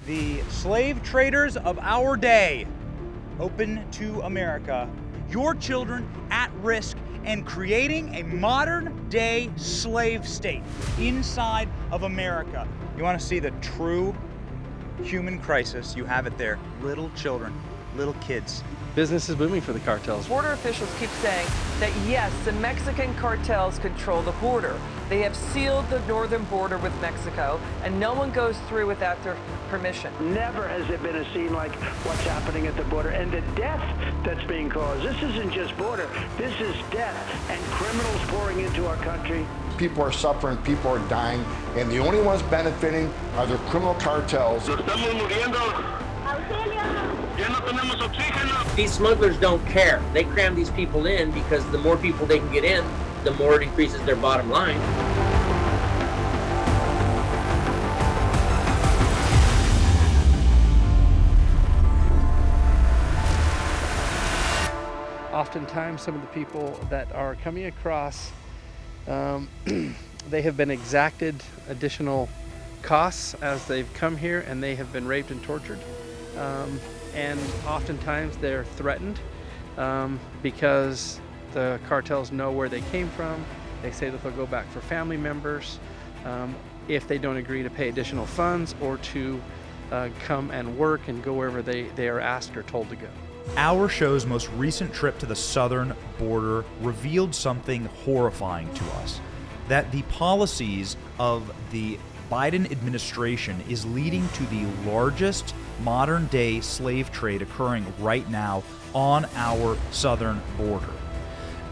The slave traders of our day open to America, your children at risk, and creating a modern-day slave state inside of America. You want to see the true human crisis? You have it there. Little children, little kids. Business is booming for the cartels. Border officials keep saying that yes, the Mexican cartels control the border. They have sealed the northern border with Mexico, and no one goes through without their permission. Never has there been a scene like what's happening at the border and the death that's being caused. This isn't just border, this is death and criminals pouring into our country. People are suffering, people are dying, and the only ones benefiting are the criminal cartels. These smugglers don't care. They cram these people in because the more people they can get in, the more it increases their bottom line. Oftentimes, some of the people that are coming across, they have been exacted additional costs as they've come here, and they have been raped and tortured. And oftentimes they're threatened because the cartels know where they came from. They say that they'll go back for family members if they don't agree to pay additional funds or to come and work and go wherever they are asked or told to go. Our show's most recent trip to the southern border revealed something horrifying to us, that the policies of the Biden administration is leading to the largest modern-day slave trade occurring right now on our southern border.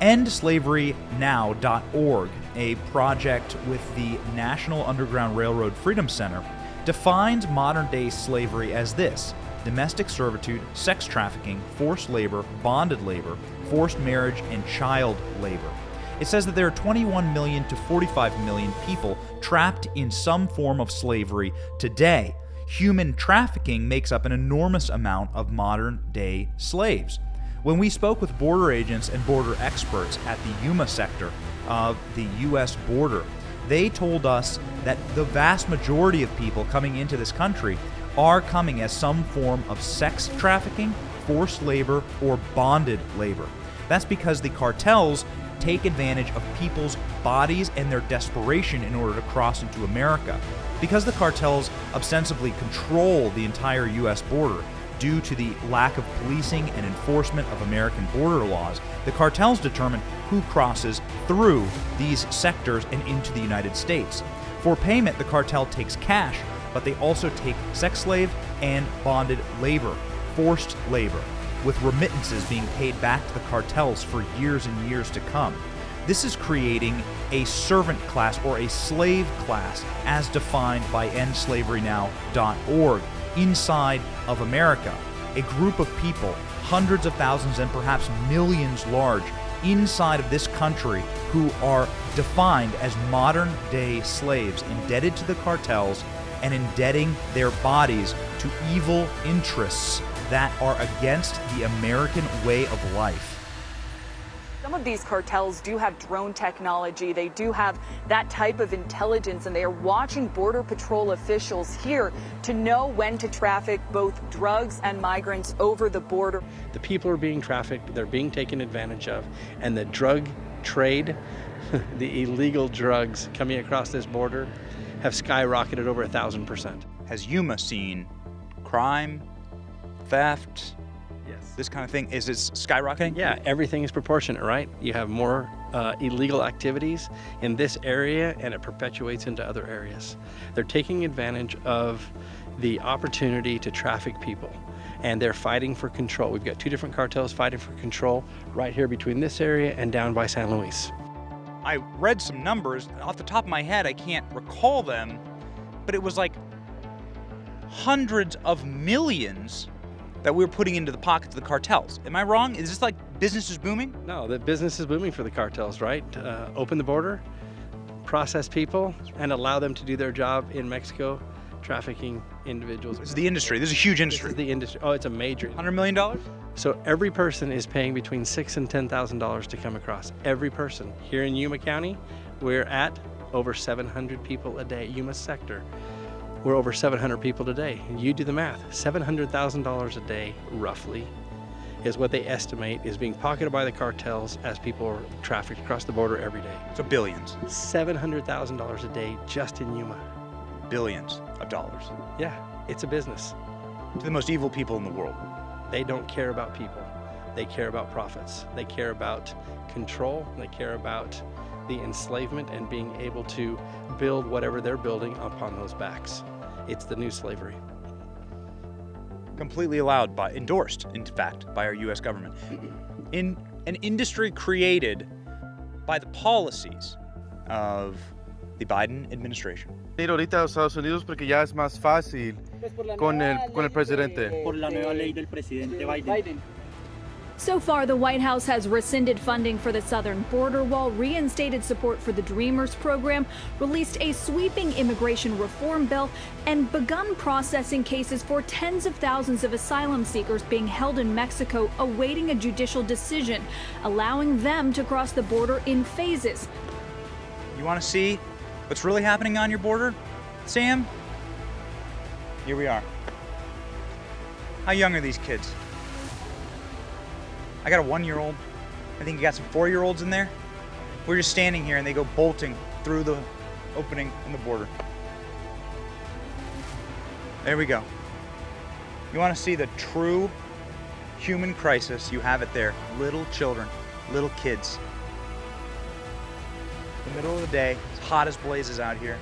EndSlaveryNow.org, a project with the National Underground Railroad Freedom Center, defines modern-day slavery as this: domestic servitude, sex trafficking, forced labor, bonded labor, forced marriage, and child labor. It says that there are 21 million to 45 million people trapped in some form of slavery today. Human trafficking makes up an enormous amount of modern-day slaves. When we spoke with border agents and border experts at the Yuma Sector of the U.S. border, they told us that the vast majority of people coming into this country are coming as some form of sex trafficking, forced labor, or bonded labor. That's because the cartels take advantage of people's bodies and their desperation in order to cross into America. Because the cartels ostensibly control the entire U.S. border due to the lack of policing and enforcement of American border laws, the cartels determine who crosses through these sectors and into the United States. For payment, the cartel takes cash, but they also take sex slave and bonded labor, forced labor, with remittances being paid back to the cartels for years and years to come. This is creating a servant class or a slave class as defined by EndSlaveryNow.org inside of America. A group of people, hundreds of thousands and perhaps millions large, inside of this country who are defined as modern-day slaves, indebted to the cartels and indebting their bodies to evil interests that are against the American way of life. Some of these cartels do have drone technology. They do have that type of intelligence, and they are watching Border Patrol officials here to know when to traffic both drugs and migrants over the border. The people are being trafficked, they're being taken advantage of, and the drug trade, the illegal drugs coming across this border, have skyrocketed over 1,000%. Has Yuma seen crime, theft, Yes. this kind of thing? Is it skyrocketing? Yeah, everything is proportionate, right? You have more illegal activities in this area, and it perpetuates into other areas. They're taking advantage of the opportunity to traffic people, and they're fighting for control. We've got two different cartels fighting for control right here between this area and down by San Luis. I read some numbers. Off the top of my head, I can't recall them, but it was like hundreds of millions that we were putting into the pockets of the cartels. Am I wrong? Is this like business is booming? No, the business is booming for the cartels, right? Open the border, process people, and allow them to do their job in Mexico, trafficking individuals. This is the industry. This is a huge industry. This is the industry. Oh, it's a major. $100 million? So every person is paying between $6,000 and $10,000 to come across. Every person. Here in Yuma County, we're at over 700 people a day. Yuma Sector. We're over 700 people today. You do the math. $700,000 a day, roughly, is what they estimate is being pocketed by the cartels as people are trafficked across the border every day. So billions. $700,000 a day just in Yuma. Billions of dollars. Yeah, it's a business. To the most evil people in the world. They don't care about people. They care about profits. They care about control. They care about the enslavement and being able to build whatever they're building upon those backs. It's the new slavery. Completely allowed by, endorsed, in fact, by our U.S. government. In an industry created by the policies of the Biden administration. Ir ahorita a Estados Unidos porque ya es más fácil con el presidente. Por la nueva ley del presidente Biden. So far, the White House has rescinded funding for the southern border wall, reinstated support for the Dreamers program, released a sweeping immigration reform bill, and begun processing cases for tens of thousands of asylum seekers being held in Mexico awaiting a judicial decision, allowing them to cross the border in phases. You want to see what's really happening on your border, Sam? Here we are. How young are these kids? I got a 1-year-old. I think you got some 4-year-olds in there. We're just standing here and they go bolting through the opening in the border. There we go. You want to see the true human crisis? You have it there. Little children, little kids. In the middle of the day, it's hot as blazes out here.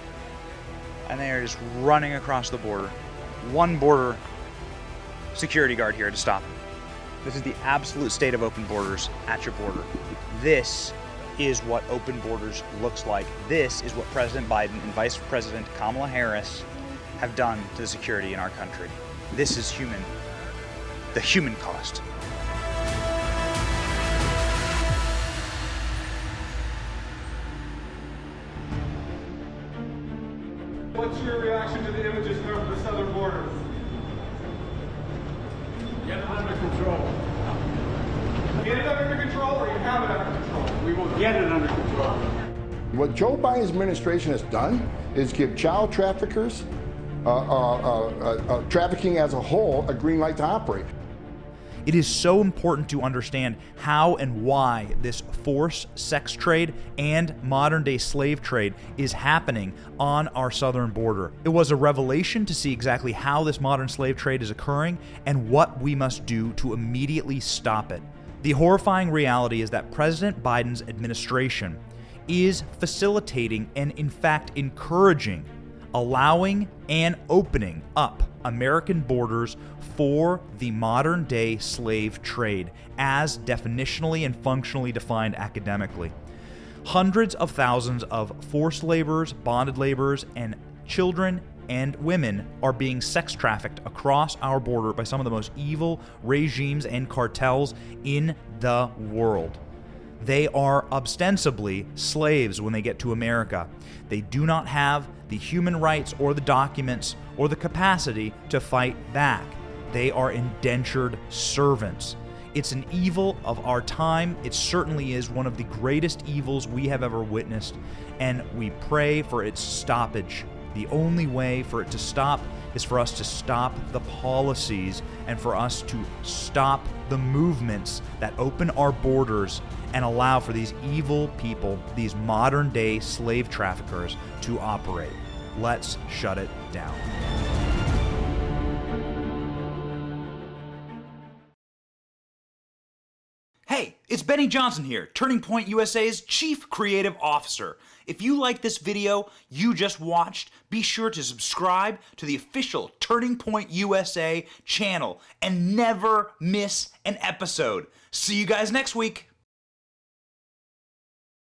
And they are just running across the border. One border security guard here to stop them. This is the absolute state of open borders at your border. This is what open borders looks like. This is what President Biden and Vice President Kamala Harris have done to the security in our country. This is human, the human cost. What's your reaction to the images from the southern border? Get it under control. Get it under control, or you have it under control? We will get it under control. What Joe Biden's administration has done is give child traffickers, trafficking as a whole, a green light to operate. It is so important to understand how and why this forced sex trade and modern-day slave trade is happening on our southern border. It was a revelation to see exactly how this modern slave trade is occurring and what we must do to immediately stop it. The horrifying reality is that President Biden's administration is facilitating and, in fact, encouraging, allowing, and opening up American borders for the modern-day slave trade, as definitionally and functionally defined academically. Hundreds of thousands of forced laborers, bonded laborers, and children and women are being sex trafficked across our border by some of the most evil regimes and cartels in the world. They are ostensibly slaves when they get to America. They do not have the human rights or the documents or the capacity to fight back. They are indentured servants. It's an evil of our time. It certainly is one of the greatest evils we have ever witnessed, and we pray for its stoppage. The only way for it to stop is for us to stop the policies and for us to stop the movements that open our borders and allow for these evil people, these modern-day slave traffickers, to operate. Let's shut it down. Hey, it's Benny Johnson here, Turning Point USA's Chief Creative Officer. If you like this video you just watched, be sure to subscribe to the official Turning Point USA channel and never miss an episode. See you guys next week.